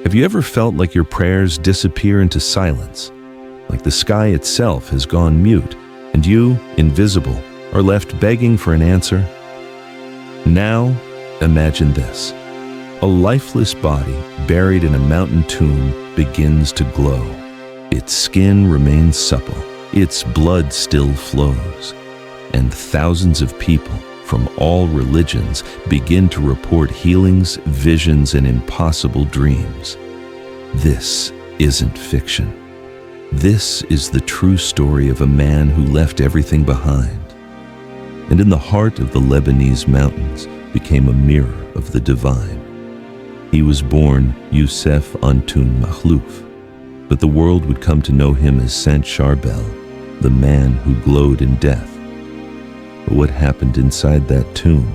Have you ever felt like your prayers disappear into silence, like the sky itself has gone mute, and you, invisible, are left begging for an answer? Now, imagine this. A lifeless body buried in a mountain tomb begins to glow. Its skin remains supple, its blood still flows, and thousands of people from all religions begin to report healings, visions, and impossible dreams. This isn't fiction. This is the true story of a man who left everything behind, and in the heart of the Lebanese mountains became a mirror of the divine. He was born Youssef Antoun Makhlouf, but the world would come to know him as Saint Charbel, the man who glowed in death. But what happened inside that tomb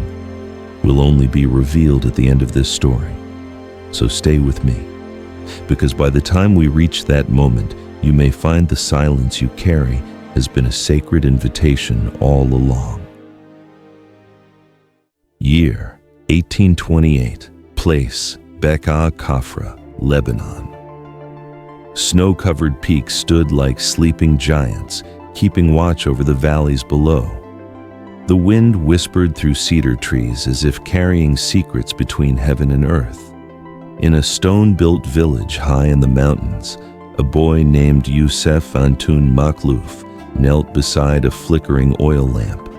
will only be revealed at the end of this story. So stay with me, because by the time we reach that moment, you may find the silence you carry has been a sacred invitation all along. Year 1828, place Beka Kafra, Lebanon. Snow-covered peaks stood like sleeping giants, keeping watch over the valleys below. The wind whispered through cedar trees as if carrying secrets between heaven and earth. In a stone-built village high in the mountains, a boy named Youssef Antoun Makhlouf knelt beside a flickering oil lamp.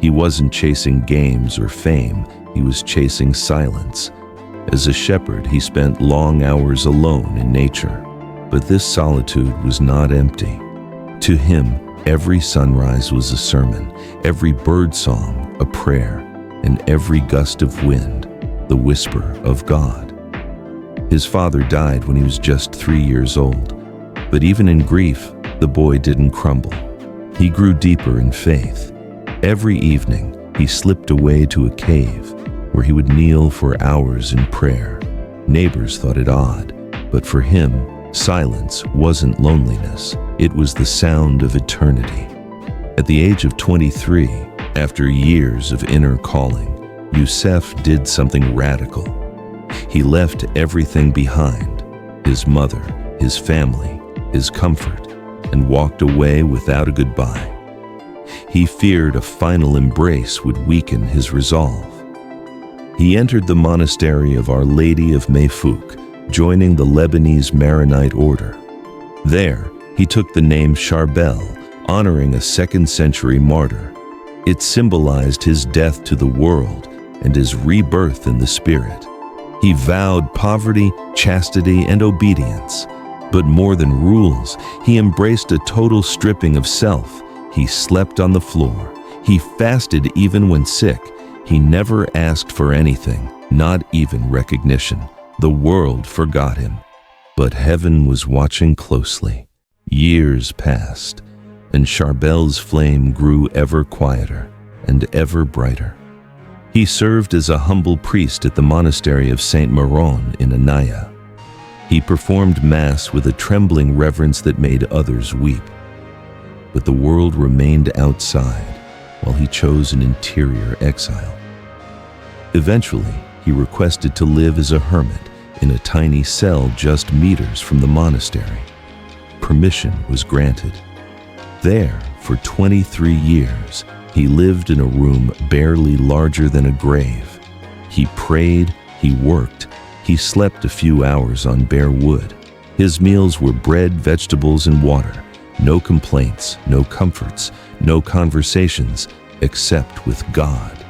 He wasn't chasing games or fame, he was chasing silence. As a shepherd, he spent long hours alone in nature. But this solitude was not empty. To him, every sunrise was a sermon, every bird song a prayer, and every gust of wind the whisper of God. His father died when he was just 3 years old, but even in grief, the boy didn't crumble. He grew deeper in faith. Every evening, he slipped away to a cave where he would kneel for hours in prayer. Neighbors thought it odd, but for him, silence wasn't loneliness, it was the sound of eternity. At the age of 23, after years of inner calling, Youssef did something radical. He left everything behind, his mother, his family, his comfort, and walked away without a goodbye. He feared a final embrace would weaken his resolve. He entered the monastery of Our Lady of Mayfouk, joining the Lebanese Maronite order. There, he took the name Charbel, honoring a 2nd century martyr. It symbolized his death to the world and his rebirth in the spirit. He vowed poverty, chastity, and obedience. But more than rules, he embraced a total stripping of self. He slept on the floor. He fasted even when sick. He never asked for anything, not even recognition. The world forgot him, but heaven was watching closely. Years passed, and Charbel's flame grew ever quieter and ever brighter. He served as a humble priest at the monastery of Saint Maron in Anaya. He performed Mass with a trembling reverence that made others weep. But the world remained outside while he chose an interior exile. Eventually, he requested to live as a hermit in a tiny cell just meters from the monastery. Permission was granted. There, for 23 years, he lived in a room barely larger than a grave. He prayed, he worked, he slept a few hours on bare wood. His meals were bread, vegetables, and water. No complaints, no comforts, no conversations, except with God.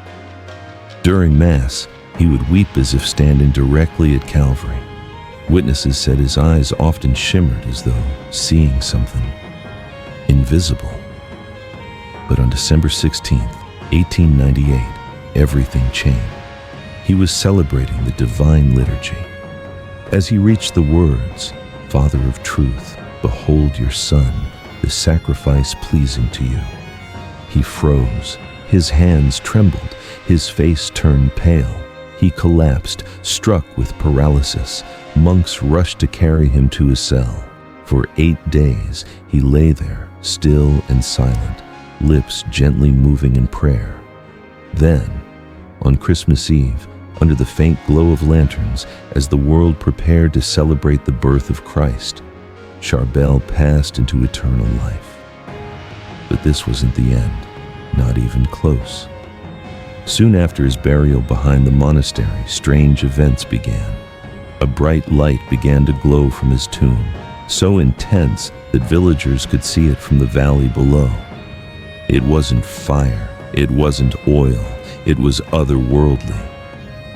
During Mass, he would weep as if standing directly at Calvary. Witnesses said his eyes often shimmered as though seeing something invisible. But on December 16, 1898, everything changed. He was celebrating the divine liturgy. As he reached the words, "Father of truth, behold your Son, the sacrifice pleasing to you," he froze. His hands trembled. His face turned pale. He collapsed, struck with paralysis. Monks rushed to carry him to his cell. For 8 days, he lay there, still and silent, lips gently moving in prayer. Then, on Christmas Eve, under the faint glow of lanterns, as the world prepared to celebrate the birth of Christ, Charbel passed into eternal life. But this wasn't the end, not even close. Soon after his burial behind the monastery, strange events began. A bright light began to glow from his tomb, so intense that villagers could see it from the valley below. It wasn't fire, it wasn't oil, it was otherworldly.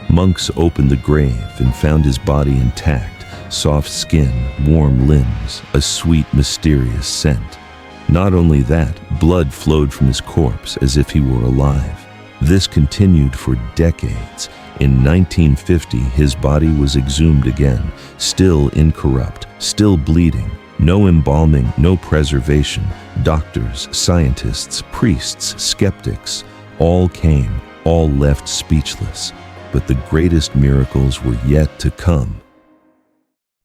Monks opened the grave and found his body intact, soft skin, warm limbs, a sweet, mysterious scent. Not only that, blood flowed from his corpse as if he were alive. This continued for decades. In 1950, his body was exhumed again, still incorrupt, still bleeding. No embalming, no preservation. Doctors, scientists, priests, skeptics, all came, all left speechless. But the greatest miracles were yet to come.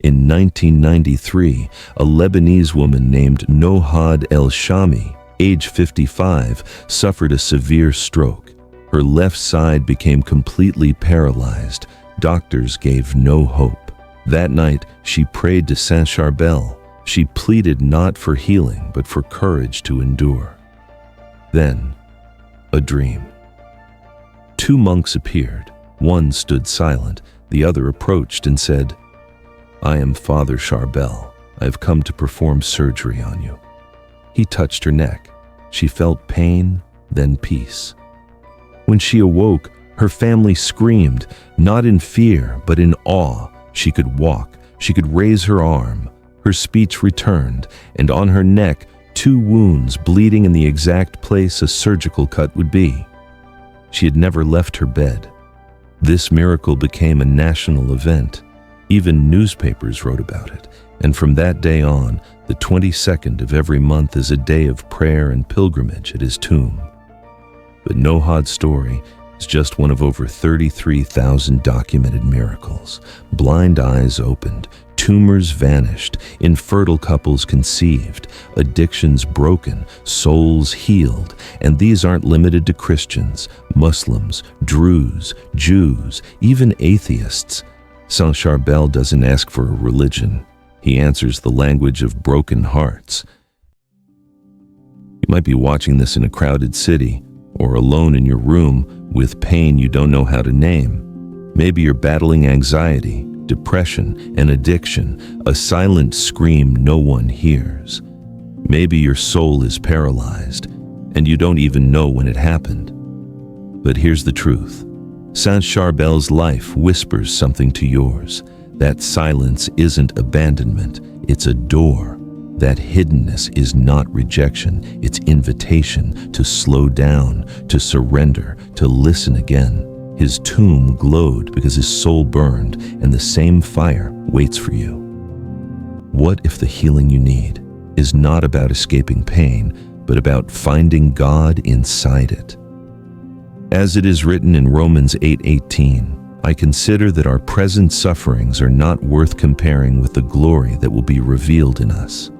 In 1993, a Lebanese woman named Nohad El-Shami, age 55, suffered a severe stroke. Her left side became completely paralyzed. Doctors gave no hope. That night, she prayed to Saint Charbel. She pleaded not for healing, but for courage to endure. Then, a dream. Two monks appeared. One stood silent, the other approached and said, "I am Father Charbel. I have come to perform surgery on you." He touched her neck. She felt pain, then peace. When she awoke, her family screamed, not in fear, but in awe. She could walk, she could raise her arm. Her speech returned, and on her neck, 2 wounds bleeding in the exact place a surgical cut would be. She had never left her bed. This miracle became a national event. Even newspapers wrote about it, and from that day on, the 22nd of every month is a day of prayer and pilgrimage at his tomb. But Nohad's story is just one of over 33,000 documented miracles. Blind eyes opened, tumors vanished, infertile couples conceived, addictions broken, souls healed. And these aren't limited to Christians, Muslims, Druze, Jews, even atheists. Saint Charbel doesn't ask for a religion. He answers the language of broken hearts. You might be watching this in a crowded city, or alone in your room with pain you don't know how to name. Maybe you're battling anxiety, depression, and addiction, a silent scream no one hears. Maybe your soul is paralyzed, and you don't even know when it happened. But here's the truth. Saint Charbel's life whispers something to yours. That silence isn't abandonment, it's a door. That hiddenness is not rejection, it's invitation to slow down, to surrender, to listen again. His tomb glowed because his soul burned, and the same fire waits for you. What if the healing you need is not about escaping pain, but about finding God inside it? As it is written in Romans 8:18, I consider that our present sufferings are not worth comparing with the glory that will be revealed in us.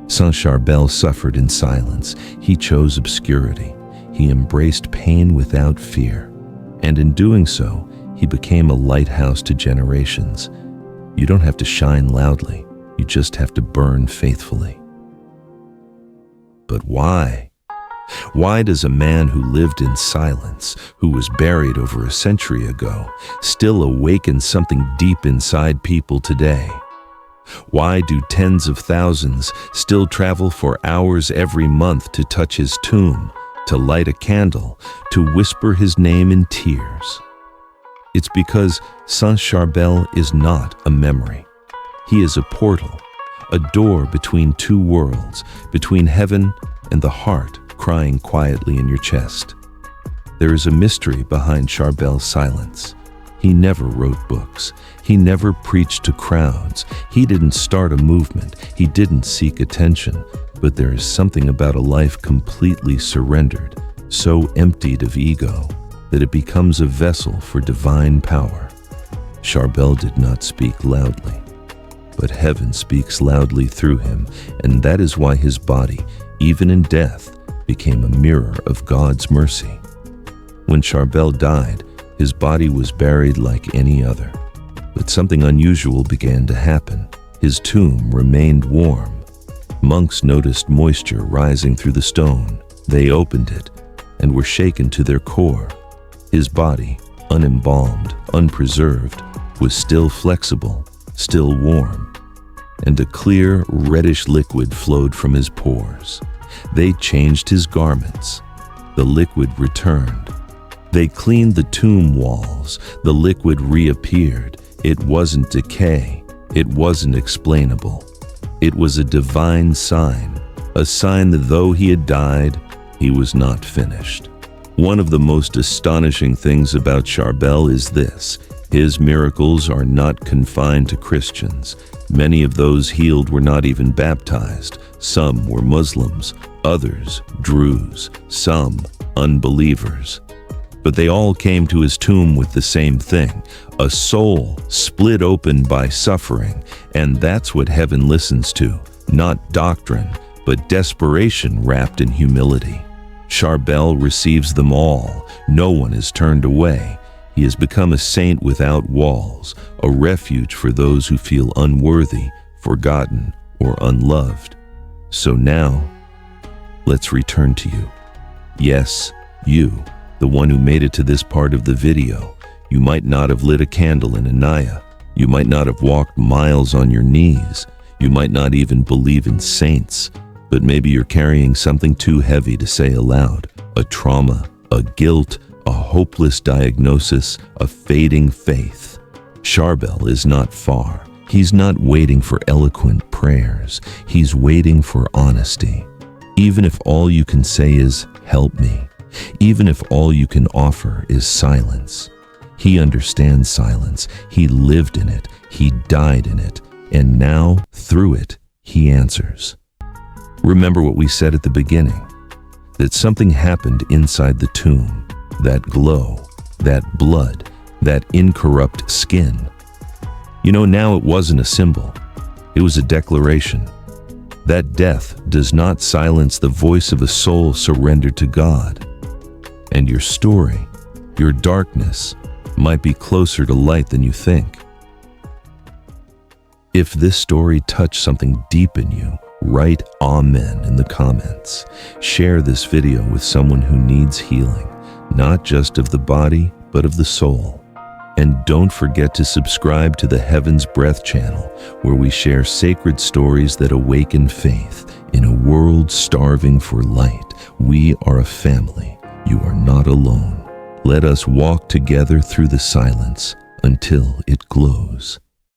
Saint Charbel suffered in silence. He chose obscurity. He embraced pain without fear. And in doing so, he became a lighthouse to generations. You don't have to shine loudly. You just have to burn faithfully. But why? Why does a man who lived in silence, who was buried over a century ago, still awaken something deep inside people today? Why do tens of thousands still travel for hours every month to touch his tomb, to light a candle, to whisper his name in tears? It's because Saint Charbel is not a memory. He is a portal, a door between two worlds, between heaven and the heart crying quietly in your chest. There is a mystery behind Charbel's silence. He never wrote books. He never preached to crowds. He didn't start a movement. He didn't seek attention. But there is something about a life completely surrendered, so emptied of ego, that it becomes a vessel for divine power. Charbel did not speak loudly, but heaven speaks loudly through him, and that is why his body, even in death, became a mirror of God's mercy. When Charbel died, His body was buried like any other. But something unusual began to happen. His tomb remained warm. Monks noticed moisture rising through the stone. They opened it and were shaken to their core. His body, unembalmed, unpreserved, was still flexible, still warm, and a clear, reddish liquid flowed from his pores. They changed his garments. The liquid returned. They cleaned the tomb walls. The liquid reappeared. It wasn't decay. It wasn't explainable. It was a divine sign, a sign that though he had died, he was not finished. One of the most astonishing things about Charbel is this: his miracles are not confined to Christians. Many of those healed were not even baptized. Some were Muslims, others Druze, some unbelievers. But they all came to his tomb with the same thing: a soul split open by suffering. And that's what heaven listens to, not doctrine, but desperation wrapped in humility. Charbel receives them all. No one is turned away. He has become a saint without walls, a refuge for those who feel unworthy, forgotten, or unloved. So now, let's return to you. Yes, you, the one who made it to this part of the video. You might not have lit a candle in Anaya. You might not have walked miles on your knees. You might not even believe in saints. But maybe you're carrying something too heavy to say aloud: a trauma, a guilt, a hopeless diagnosis, a fading faith. Charbel is not far. He's not waiting for eloquent prayers. He's waiting for honesty. Even if all you can say is, "Help me," even if all you can offer is silence. He understands silence. He lived in it. He died in it. And now, through it, he answers. Remember what we said at the beginning, that something happened inside the tomb, that glow, that blood, that incorrupt skin. You know, now it wasn't a symbol. It was a declaration. That death does not silence the voice of a soul surrendered to God. And your story, your darkness, might be closer to light than you think. If this story touched something deep in you, write Amen in the comments. Share this video with someone who needs healing, not just of the body, but of the soul. And don't forget to subscribe to the Heaven's Breath channel, where we share sacred stories that awaken faith in a world starving for light. We are a family. You are not alone. Let us walk together through the silence until it glows.